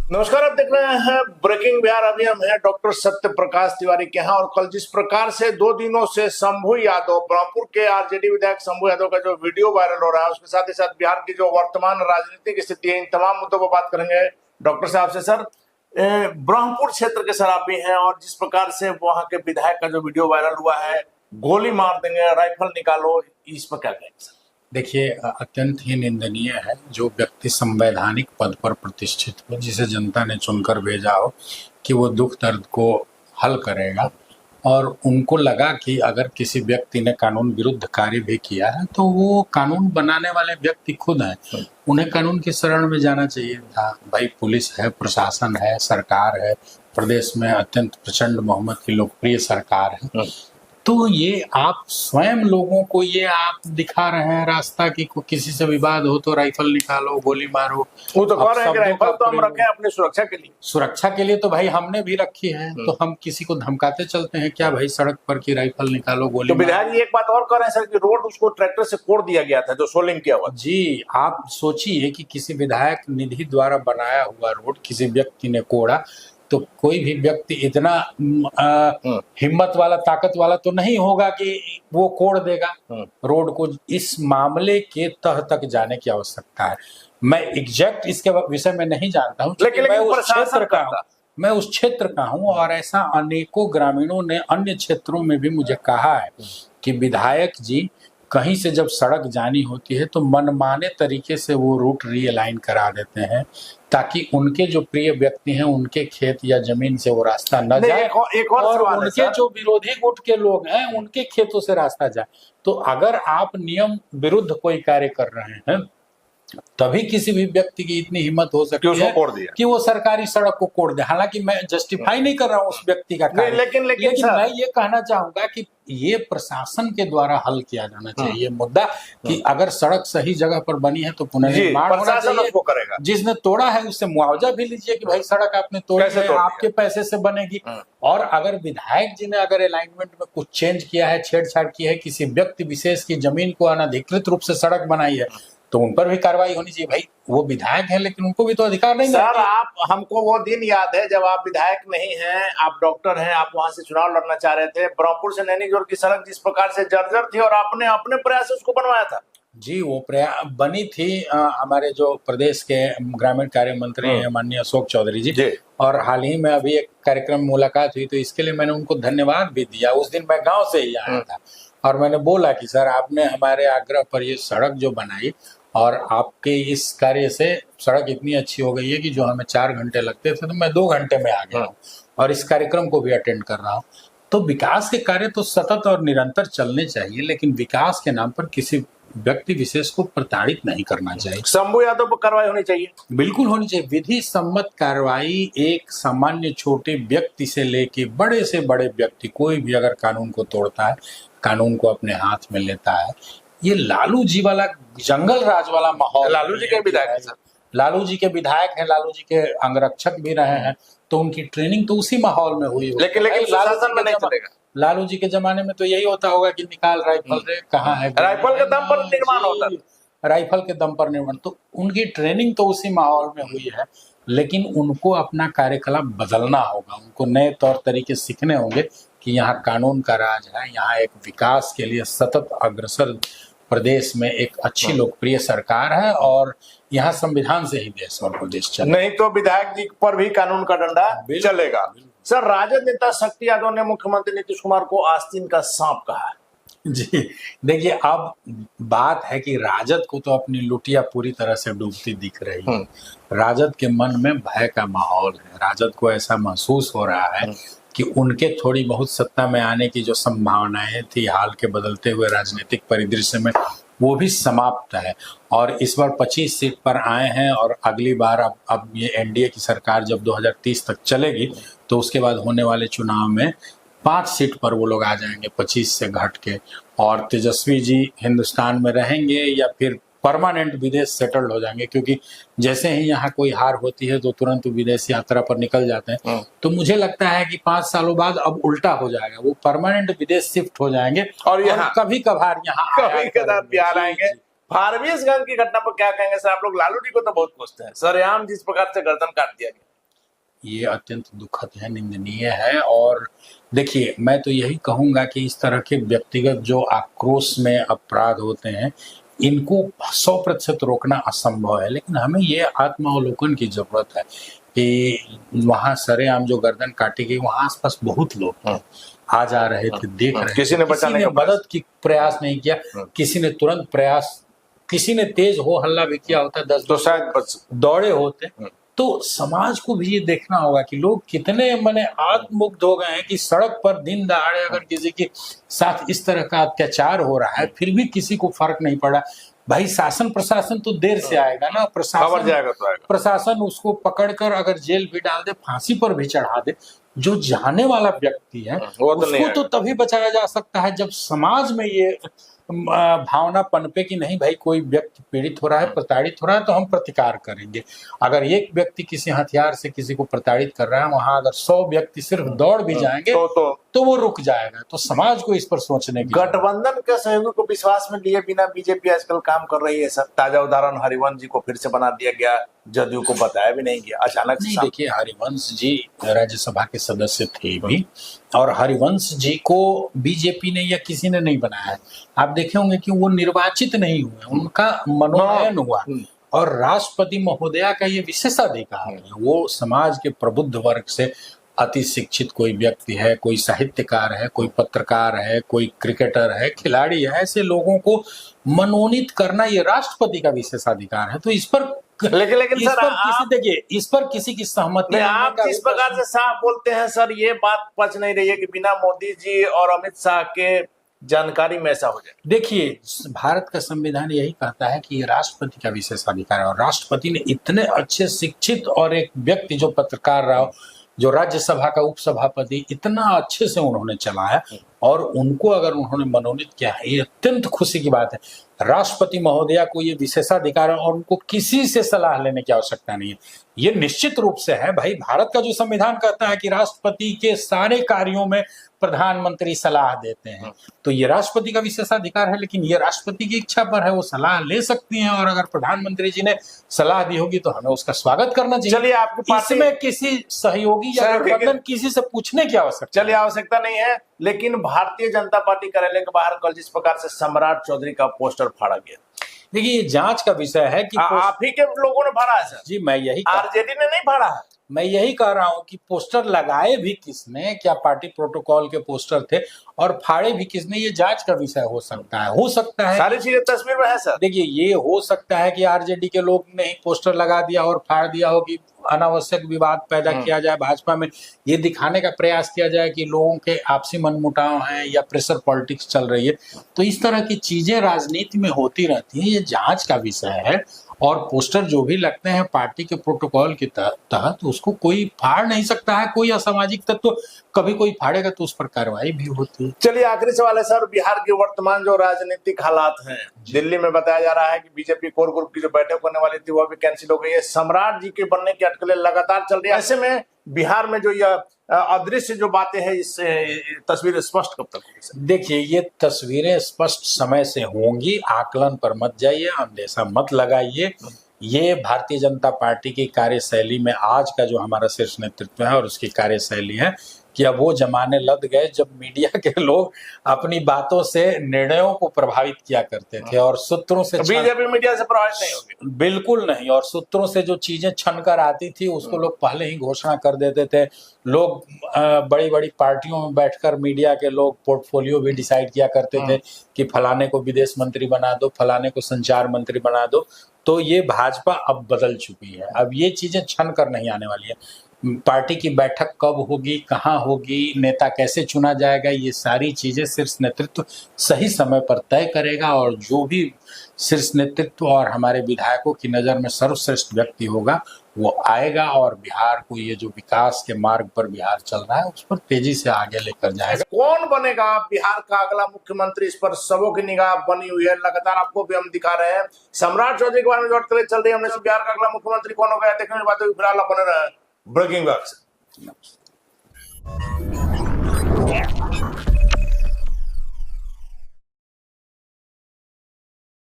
नमस्कार, आप देख रहे हैं ब्रेकिंग बिहार। अभी हम हैं डॉक्टर सत्य प्रकाश तिवारी के यहाँ, और कल जिस प्रकार से 2 दिनों से शंभू यादव, ब्रह्मपुर के आरजेडी विधायक शंभू यादव का जो वीडियो वायरल हो रहा है, उसके साथ ही साथ बिहार की जो वर्तमान राजनीतिक स्थिति है, इन तमाम मुद्दों पर बात करेंगे डॉक्टर साहब से। सर, ब्रह्मपुर क्षेत्र के सर आप भी हैं, और जिस प्रकार से वहां के विधायक का जो वीडियो वायरल हुआ है, गोली मार देंगे, राइफल निकालो, इस पर क्या कहेंगे सर? देखिए, अत्यंत ही निंदनीय है जो व्यक्ति संवैधानिक पद पर प्रतिष्ठित हो, जिसे जनता ने चुनकर भेजा हो कि वो दुख दर्द को हल करेगा, और उनको लगा कि अगर किसी व्यक्ति ने कानून विरुद्ध कार्य भी किया है तो वो कानून बनाने वाले व्यक्ति खुद हैं, उन्हें कानून की शरण में जाना चाहिए था। भाई, पुलिस है, प्रशासन है, सरकार है, प्रदेश में अत्यंत प्रचंड बहुमत की लोकप्रिय सरकार है, तो ये आप स्वयं लोगों को ये आप दिखा रहे हैं रास्ता कि किसी से विवाद हो तो राइफल निकालो, गोली मारो। वो तो कह रहे हैं कि राइफल तो हम रखे हैं अपनी सुरक्षा के लिए। सुरक्षा के लिए तो भाई हमने भी रखी है, तो हम किसी को धमकाते चलते हैं क्या भाई सड़क पर की राइफल निकालो, गोली तो विधायक जी एक बात और कह रहे हैं सर कि रोड उसको ट्रैक्टर से कोड़ दिया गया था, जो सोलिंग किया हुआ। जी, आप सोचिए कि किसी विधायक निधि द्वारा बनाया हुआ रोड किसी व्यक्ति ने कोड़ा, तो कोई भी व्यक्ति इतना हिम्मत वाला, ताकत वाला तो नहीं होगा कि वो कोड़ देगा रोड को। इस मामले के तह तक जाने की आवश्यकता है। मैं एग्जैक्ट इसके विषय में नहीं जानता हूँ, लेकिन मैं उस क्षेत्र का हूँ, और ऐसा अनेकों ग्रामीणों ने अन्य क्षेत्रों में भी मुझे कहा है कि विधायक जी कहीं से जब सड़क जानी होती है तो मनमाने तरीके से वो रूट रीअलाइन करा देते हैं, ताकि उनके जो प्रिय व्यक्ति हैं उनके खेत या जमीन से वो रास्ता न जाए, और उनके जो विरोधी गुट के लोग हैं उनके खेतों से रास्ता जाए। तो अगर आप नियम विरुद्ध कोई कार्य कर रहे हैं, तभी किसी भी व्यक्ति की इतनी हिम्मत हो सकती है कि वो सरकारी सड़क को कोड़ दे। हालांकि मैं जस्टिफाई नहीं कर रहा हूँ उस व्यक्ति का कार्य, लेकिन मैं ये कहना चाहूंगा कि ये प्रशासन के द्वारा हल किया जाना चाहिए मुद्दा कि अगर सड़क सही जगह पर बनी है तो पुनर्निर्माण होना चाहिए। जिसने तोड़ा है उससे मुआवजा भी लीजिए कि भाई सड़क आपने तोड़ी है, आपके पैसे से बनेगी। और अगर विधायक जी ने अगर अलाइनमेंट में कुछ चेंज किया है, छेड़छाड़ की है, किसी व्यक्ति विशेष की जमीन को अनधिकृत रूप से सड़क बनाई है, तो उन पर भी कार्रवाई होनी चाहिए। भाई, वो विधायक है लेकिन उनको भी तो अधिकार नहीं सर। आप हमको वो दिन याद है जब आप विधायक नहीं हैं, आप डॉक्टर हैं, आप वहां से चुनाव लड़ना चाह रहे थे। ब्रह्मपुर से नैनीजोर की सड़क जिस प्रकार से जर्जर थी, और आपने अपने प्रयास से उसको बनवाया था। जी, वो बनी थी हमारे जो प्रदेश के ग्रामीण कार्य मंत्री हैं माननीय अशोक चौधरी जी, और हाल ही में अभी एक कार्यक्रम मुलाकात हुई, तो इसके लिए मैंने उनको धन्यवाद भी दिया। उस दिन मैं गाँव से ही आया था, और मैंने बोला कि सर आपने हमारे आग्रह पर ये सड़क जो बनाई, और आपके इस कार्य से सड़क इतनी अच्छी हो गई है कि जो हमें 4 घंटे लगते थे तो मैं 2 घंटे में आ गया हूँ, और इस कार्यक्रम को भी अटेंड कर रहा हूँ। तो विकास के कार्य तो सतत और निरंतर चलने चाहिए, लेकिन विकास के नाम पर किसी व्यक्ति विशेष को प्रताड़ित नहीं करना चाहिए। शंभू यादव पर कार्रवाई होनी चाहिए, बिल्कुल होनी चाहिए। विधि सम्मत कार्रवाई एक सामान्य छोटे व्यक्ति से लेके बड़े से बड़े व्यक्ति, कोई भी अगर कानून को तोड़ता है, कानून को अपने हाथ में लेता है, ये लालू जी वाला जंगल राज वाला माहौल। लालू जी के विधायक है सर, लालू जी के विधायक हैं, लालू जी के अंगरक्षक भी रहे हैं, तो उनकी ट्रेनिंग तो उसी माहौल में हुई। लेकिन शासन में नहीं चलेगा। लालू जी के जमाने में तो यही होता होगा कि निकाल राइफल, रे कहाँ है, राइफल के दम पर निर्माण होता है, राइफल के दम पर निर्माण। तो उनकी ट्रेनिंग तो उसी माहौल में हुई है, लेकिन उनको अपना कार्यकलाप बदलना होगा, उनको नए तौर तरीके सीखने होंगे कि यहाँ कानून का राज है, यहाँ एक विकास के लिए सतत अग्रसर प्रदेश में एक अच्छी लोकप्रिय सरकार है, और यहाँ संविधान से ही देश और प्रदेश चले। नहीं तो विधायक जी पर भी कानून का डंडा चलेगा। सर, राजद नेता शक्ति यादव ने मुख्यमंत्री नीतीश कुमार को आस्तीन का सांप कहा। जी, देखिए, अब बात है कि राजद को तो अपनी लुटिया पूरी तरह से डूबती दिख रही है। राजद के मन में भय का माहौल है। राजद को ऐसा महसूस हो रहा है कि उनके थोड़ी बहुत सत्ता में आने की जो संभावनाएं थी हाल के बदलते हुए राजनीतिक परिदृश्य में, वो भी समाप्त है। और इस बार 25 सीट पर आए हैं, और अगली बार अब ये एनडीए की सरकार जब 2030 तक चलेगी, तो उसके बाद होने वाले चुनाव में 5 सीट पर वो लोग आ जाएंगे 25 से घट के। और तेजस्वी जी हिंदुस्तान में रहेंगे या फिर परमानेंट विदेश सेटल्ड हो जाएंगे, क्योंकि जैसे ही यहाँ कोई हार होती है तो तुरंत विदेश यात्रा पर निकल जाते हैं। तो मुझे लगता है कि 5 सालों बाद अब उल्टा हो जाएगा, वो परमानेंट विदेश शिफ्ट हो जाएंगे, और यहाँ कभी कभार यहाँ बिहार आएंगे। फारबिसगंज की घटना पर क्या कहेंगे सर? आप लोग लालू जी को तो बहुत पूछते हैं, सरेआम जिस प्रकार से गर्दन काट दिया गया। ये अत्यंत दुखद है, निंदनीय है। और देखिए, मैं तो यही कहूँगा कि इस तरह के व्यक्तिगत जो आक्रोश में अपराध होते हैं, इनको 100% रोकना असंभव है, लेकिन हमें ये आत्मावलोकन की ज़रूरत है कि वहाँ सरेआम जो गर्दन काटी गई, वहाँ आस-पास बहुत लोग हैं, आ जा रहे थे, देख रहे थे। किसी ने बचाने का मदद की प्रयास नहीं किया, किसी ने तुरंत प्रयास, किसी ने तेज हो हल्ला भी किया होता, 10 तो शायद दौड़े होते। तो समाज को भी ये देखना होगा कि लोग कितने माने आत्ममुग्ध हो गए हैं कि सड़क पर दिन दहाड़े अगर किसी के साथ इस तरह का अत्याचार हो रहा है, फिर भी किसी को फर्क नहीं पड़ा। भाई शासन प्रशासन तो देर से आएगा ना, खबर जाएगा तो आएगा। प्रशासन उसको पकड़कर अगर जेल भी डाल दे, फांसी पर भी चढ़ा दे, जो जाने वाला व्यक्ति है उसको तो तभी बचाया जा सकता है जब समाज में ये भावना पनपे कि नहीं भाई, कोई व्यक्ति पीड़ित हो रहा है, प्रताड़ित हो रहा है, तो हम प्रतिकार करेंगे। अगर एक व्यक्ति किसी हथियार से किसी को प्रताड़ित कर रहा है, वहां अगर 100 व्यक्ति सिर्फ दौड़ भी जाएंगे तो वो रुक जाएगा। तो समाज को इस पर सोचने की, गठबंधन के सहयोगी को विश्वास में लिए बिना बीजेपी आजकल काम कर रही है। सर, ताजा उदाहरण हरिवंश जी को फिर से बना दिया गया, जदयू को बताया भी नहीं गया, अचानक से। देखिए, हरिवंश जी राज्यसभा के सदस्य थे भी, और हरिवंश जी को बीजेपी ने या किसी ने नहीं बनाया है। आप देखे होंगे कि वो निर्वाचित नहीं हुए, उनका मनोनयन हुआ, और राष्ट्रपति महोदया का ये विशेषाधिकार है। वो समाज के प्रबुद्ध वर्ग से अति शिक्षित कोई व्यक्ति है, कोई साहित्यकार है, कोई पत्रकार है, कोई क्रिकेटर है, खिलाड़ी है, ऐसे लोगों को मनोनीत करना ये राष्ट्रपति का विशेषाधिकार है। तो इस पर लेकिन सर, देखिए, इस पर किसी की सहमति, आप जिस प्रकार से साफ बोलते हैं सर, ये बात पच नहीं रही है कि बिना मोदी जी और अमित शाह के जानकारी में ऐसा हो जाए। देखिए, भारत का संविधान यही कहता है कि ये राष्ट्रपति का विशेषाधिकार है, और राष्ट्रपति ने इतने अच्छे शिक्षित और एक व्यक्ति जो पत्रकार रहा, जो राज्यसभा का उपसभापति, इतना अच्छे से उन्होंने चलाया, और उनको अगर उन्होंने मनोनीत किया है, ये अत्यंत खुशी की बात है। राष्ट्रपति महोदया को ये विशेषाधिकार है और उनको किसी से सलाह लेने की आवश्यकता नहीं है। ये निश्चित रूप से है भाई, भारत का जो संविधान कहता है कि राष्ट्रपति के सारे कार्यों में प्रधानमंत्री सलाह देते हैं, तो ये राष्ट्रपति का विशेषाधिकार है, लेकिन ये राष्ट्रपति की इच्छा पर है, वो सलाह ले सकती हैं, और अगर प्रधानमंत्री जी ने सलाह दी होगी तो हमें उसका स्वागत करना चाहिए। चलिए, आपकी पार्टी इसमें किसी सहयोगी या गठबंधन किसी से पूछने की आवश्यकता, चलिए, आवश्यकता नहीं है। लेकिन भारतीय जनता पार्टी कार्यालय के बाहर कल जिस प्रकार से सम्राट चौधरी का पोस्टर फाड़ा गया, देखिए, ये जांच का विषय है कि आप ही के लोगों ने फाड़ा है सर। जी, मैं यही, आरजेडी ने नहीं फाड़ा है। मैं यही कह रहा हूं कि पोस्टर लगाए भी किसने, क्या पार्टी प्रोटोकॉल के पोस्टर थे, और फाड़े भी किसने, ये जांच का विषय हो सकता है। सारी चीजें तस्वीर में है सर। देखिए, ये हो सकता है कि आरजेडी के लोग ने ही पोस्टर लगा दिया और फाड़ दिया हो, कि अनावश्यक विवाद पैदा किया जाए भाजपा में, ये दिखाने का प्रयास किया जाए कि लोगों के आपसी मनमुटाव हैं या प्रेशर पॉलिटिक्स चल रही है। तो इस तरह की चीजें राजनीति में होती रहती हैं, ये जांच का विषय है। और पोस्टर जो भी लगते हैं पार्टी के प्रोटोकॉल के तहत, उसको कोई फाड़ नहीं सकता है। कोई असामाजिक तत्व कभी कोई फाड़ेगा तो उस पर कार्रवाई भी होती है। चलिए, आखिरी सवाल है सर, बिहार के वर्तमान जो राजनीतिक हालात हैं, दिल्ली में बताया जा रहा है कि बीजेपी कोर ग्रुप की जो बैठक होने वाली थी वो भी कैंसिल हो गई है। सम्राट जी के बनने की अटकलें लगातार चल रही है। ऐसे में बिहार में जो यह अदृश्य जो बातें हैं, इस तस्वीर स्पष्ट कब तक होगी? देखिए, ये तस्वीरें स्पष्ट समय से होंगी, आकलन पर मत जाइए, अंदेशा मत लगाइए। ये भारतीय जनता पार्टी की कार्यशैली में आज का जो हमारा शीर्ष नेतृत्व है और उसकी कार्यशैली है कि अब वो जमाने लद गए जब मीडिया के लोग अपनी बातों से निर्णयों को प्रभावित किया करते थे, और सूत्रों से, बीजेपी मीडिया से प्रभावित नहीं होगी, बिल्कुल नहीं, और सूत्रों से जो चीजें छन कर आती थी उसको लोग पहले ही घोषणा कर देते थे। लोग बड़ी बड़ी पार्टियों में बैठकर मीडिया के लोग पोर्टफोलियो भी डिसाइड किया करते थे कि फलाने को विदेश मंत्री बना दो, फलाने को संचार मंत्री बना दो। तो ये भाजपा अब बदल चुकी है, अब ये चीजें छन कर नहीं आने वाली है। पार्टी की बैठक कब होगी, कहाँ होगी, नेता कैसे चुना जाएगा, ये सारी चीजें शीर्ष नेतृत्व सही समय पर तय करेगा, और जो भी शीर्ष नेतृत्व और हमारे विधायकों की नजर में सर्वश्रेष्ठ व्यक्ति होगा वो आएगा, और बिहार को ये जो विकास के मार्ग पर बिहार चल रहा है उस पर तेजी से आगे लेकर जाएगा। कौन बनेगा बिहार का अगला मुख्यमंत्री, इस पर सबों की निगाह बनी हुई है। लगातार आपको भी हम दिखा रहे हैं सम्राट चौधरी के बारे में जो अटकलें चल रही है, हमने बिहार का अगला मुख्यमंत्री कौन होगा देखने की बातें फिलहाल बने रहे ब्रेकिंग न्यूज़।